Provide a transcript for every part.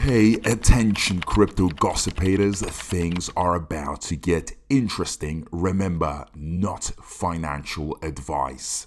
Hey, attention crypto gossipators, things are about to get interesting. Remember, not financial advice.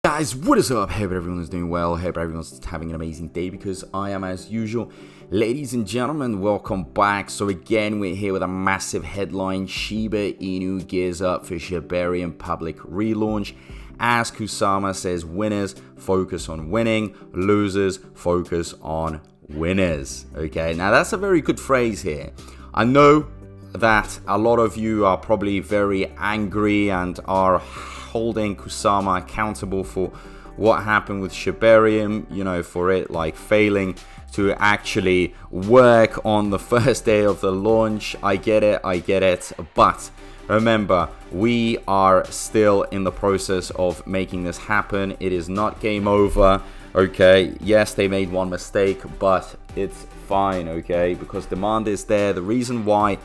Guys, what is up? Hope everyone is doing well. Hope everyone's having an amazing day because I am as usual. Ladies and gentlemen, welcome back. So again, we're here with a massive headline. Shiba Inu gears up for Shibarium public relaunch. As Kusama says, winners focus on winning, losers focus on winners. Okay, now that's a very good phrase here. I know that a lot of you are probably very angry and are holding Kusama accountable for what happened with Shibarium, you know, for it like failing to actually work on the first day of the launch. I get it, but remember, we are still in the process of making this happen. It is not game over, okay? Yes, they made one mistake, but it's fine, okay? Because demand is there. The reason why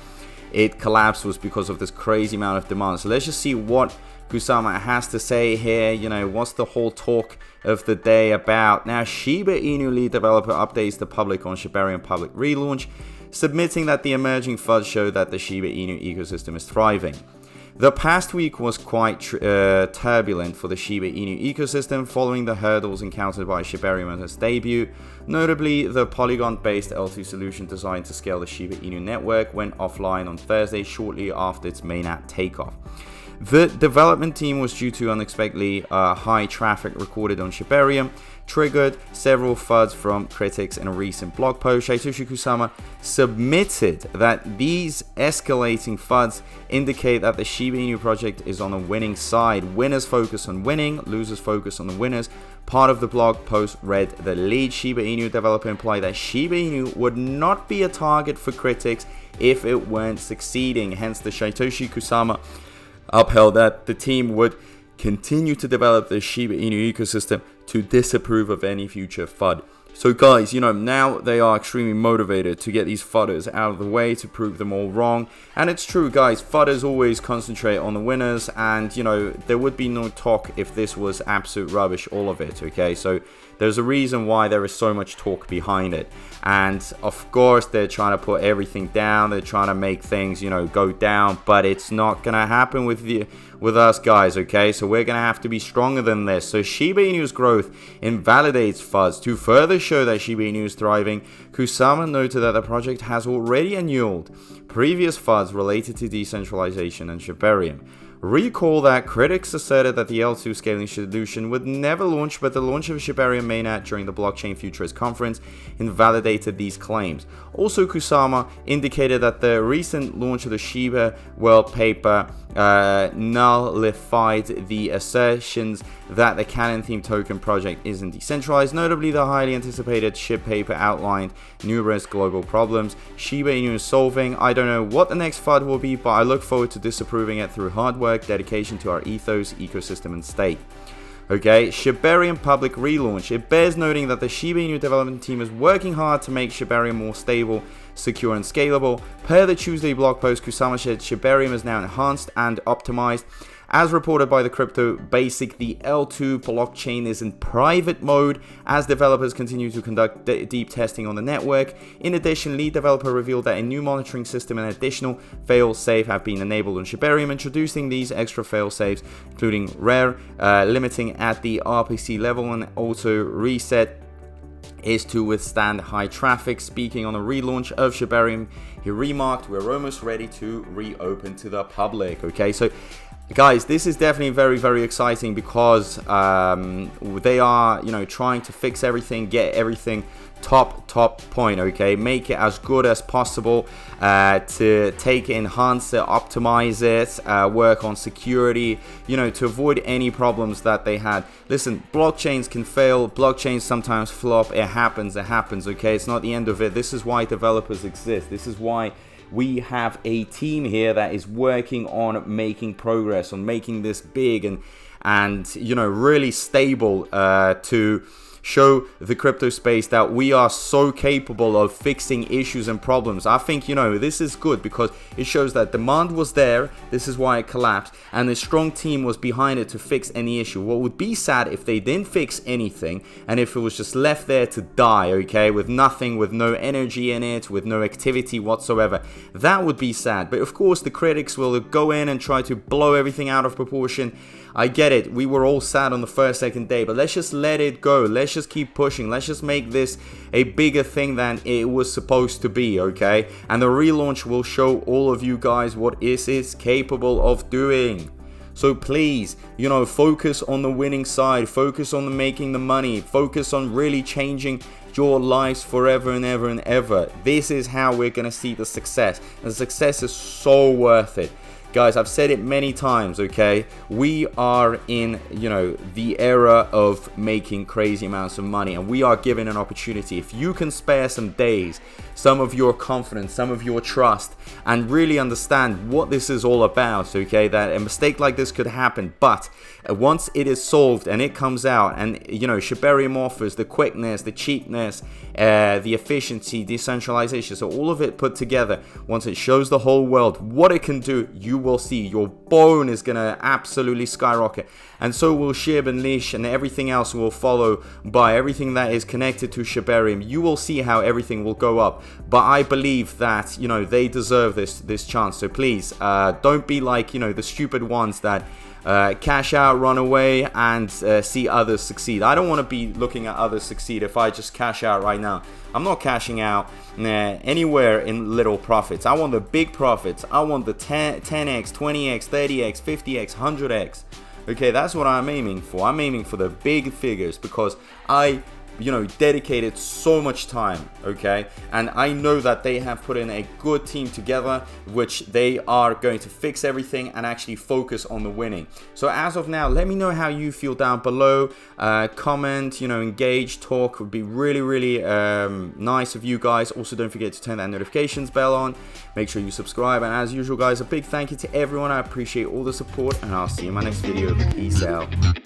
it collapsed was because of this crazy amount of demand. So let's just see what Kusama has to say here. You know, what's the whole talk of the day about? Now, Shiba Inu lead developer updates the public on Shibarium public relaunch, submitting that the emerging FUDs show that the Shiba Inu ecosystem is thriving. The past week was quite turbulent for the Shiba Inu ecosystem following the hurdles encountered by Shibarium at its debut. Notably, the Polygon-based L2 solution designed to scale the Shiba Inu network went offline on Thursday shortly after its mainnet takeoff. The development team was due to unexpectedly high traffic recorded on Shibarium, triggered several FUDs from critics in a recent blog post. Satoshi Kusama submitted that these escalating FUDs indicate that the Shiba Inu project is on the winning side. Winners focus on winning, losers focus on the winners. Part of the blog post read, the lead Shiba Inu developer implied that Shiba Inu would not be a target for critics if it weren't succeeding. Hence, the Satoshi Kusama upheld that the team would continue to develop the Shiba Inu ecosystem to disapprove of any future FUD. So guys, you know, now they are extremely motivated to get these FUDers out of the way to prove them all wrong. And it's true, guys, FUDers always concentrate on the winners, and, you know, there would be no talk if this was absolute rubbish, all of it, okay? So there's a reason why there is so much talk behind it. And of course, they're trying to put everything down. They're trying to make things, you know, go down, but it's not going to happen with us, guys, okay? So we're going to have to be stronger than this. So Shiba Inu's growth invalidates FUDs. To further show that Shiba Inu is thriving, Kusama noted that the project has already annulled previous FUDs related to decentralization and Shibarium. Recall that critics asserted that the L2 scaling solution would never launch, but the launch of Shibarium mainnet during the Blockchain Futurist conference invalidated these claims. Also, Kusama indicated that the recent launch of the Shiba World paper nullified the assertions that the Canon-themed token project isn't decentralized. Notably, the highly anticipated SHIB paper outlined numerous global problems Shiba Inu is solving. I don't know what the next FUD will be, but I look forward to disapproving it through hard work, dedication to our ethos, ecosystem, and state. Okay, Shibarium public relaunch. It bears noting that the Shiba Inu development team is working hard to make Shibarium more stable, secure, and scalable. Per the Tuesday blog post, Kusama said Shibarium is now enhanced and optimized. As reported by the Crypto Basic, the L2 blockchain is in private mode as developers continue to conduct deep testing on the network. In addition, lead developer revealed that a new monitoring system and additional fail-safe have been enabled on Shibarium, introducing these extra fail-safes, including rare, limiting at the RPC level, and auto reset is to withstand high traffic. Speaking on the relaunch of Shibarium, he remarked, "We're almost ready to reopen to the public." Okay, so guys, this is definitely very, very exciting because they are, you know, trying to fix everything, get everything top point, okay? Make it as good as possible, to take it, enhance it, optimize it, work on security, you know, to avoid any problems that they had. Listen, blockchains can fail, blockchains sometimes flop, it happens, okay? It's not the end of it. This is why developers exist. This is why we have a team here that is working on making progress, on making this big and you know, really stable, to show the crypto space that we are so capable of fixing issues and problems. I think, you know, this is good because it shows that demand was there. This is why it collapsed, and a strong team was behind it to fix any issue. What would be sad if they didn't fix anything and if it was just left there to die, okay, with nothing, with no energy in it, with no activity whatsoever. That would be sad. But of course the critics will go in and try to blow everything out of proportion. I get it, we were all sad on the first, second day, but let's just let it go. Let's just keep pushing. Let's just make this a bigger thing than it was supposed to be, okay? And the relaunch will show all of you guys what it is capable of doing. So please, you know, focus on the winning side, focus on the making the money, focus on really changing your lives forever and ever and ever. This is how we're gonna see the success, and the success is so worth it. Guys, I've said it many times, okay? We are in, you know, the era of making crazy amounts of money, and we are given an opportunity. If you can spare some days, some of your confidence, some of your trust, and really understand what this is all about, okay? That a mistake like this could happen, but once it is solved and it comes out, and, you know, Shibarium offers the quickness, the cheapness, the efficiency, decentralization, so all of it put together, once it shows the whole world what it can do, you will see your bone is gonna absolutely skyrocket, and so will Shib and Leash, and everything else will follow by everything that is connected to Shibarium. You will see how everything will go up, but I believe that, you know, they deserve this chance. So please, don't be like, you know, the stupid ones that cash out, run away, and see others succeed. I don't want to be looking at others succeed if I just cash out right now. I'm not cashing out anywhere in little profits. I want the big profits. I want the 10x, 20x, 30x, 50x, 100x. Okay, that's what I'm aiming for. I'm aiming for the big figures because I, you know, dedicated so much time, okay, and I know that they have put in a good team together, which they are going to fix everything and actually focus on the winning. So as of now, let me know how you feel down below. Comment, you know, engage, talk would be really nice of you guys. Also, don't forget to turn that notifications bell on. Make sure you subscribe, and as usual guys, a big thank you to everyone. I appreciate all the support, and I'll see you in my next video. Peace out.